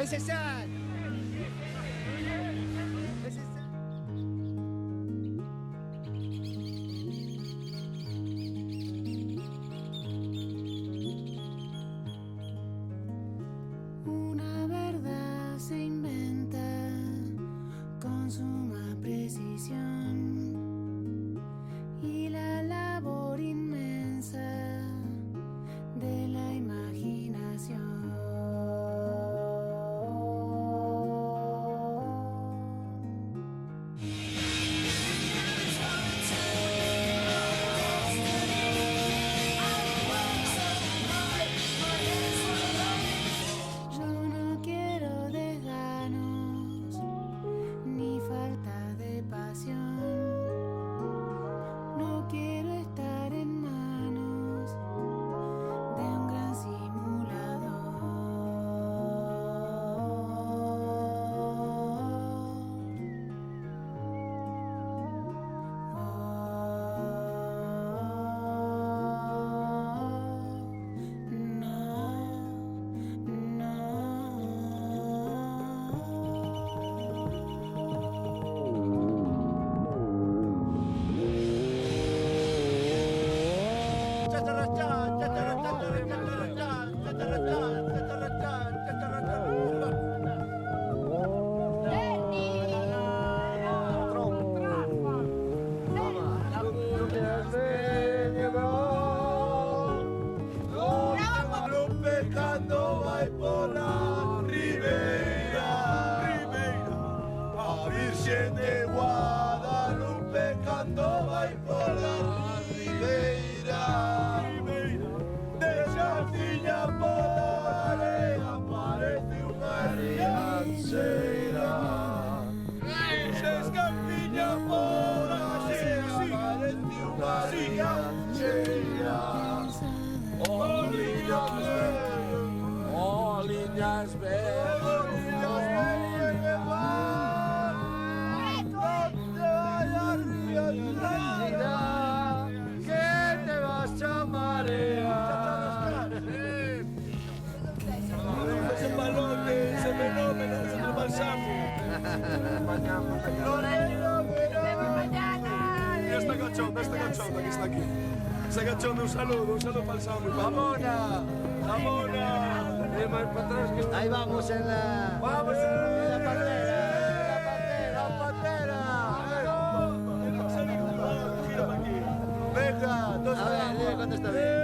César! Una verdad se inventa con suma precisión y la labor inmensa de la imaginación. Yo no quiero desganos ni falta de pasión. No quiero estar en manos de un gran Cando vai pola ribeira, a Virxen de Guadalupe cando vai pola ribeira, descalciña pola area parece unha rianxeira, descalciña pola area parece unha rianxeira. Oh, líneas verdes, que te vas a marear. Ese balón de ese fenómeno es el balsamo. Ya está cachondo, aquí está aquí. Se cachondo, un saludo para el Samu. ¡Vamona! ¡Vamona! Más para atrás que está. Ahí vamos en la... ¡Vamos en la pantera! ¡La pantera! Gira para aquí. Venga, dos. A ver, ¿cuánto está bien?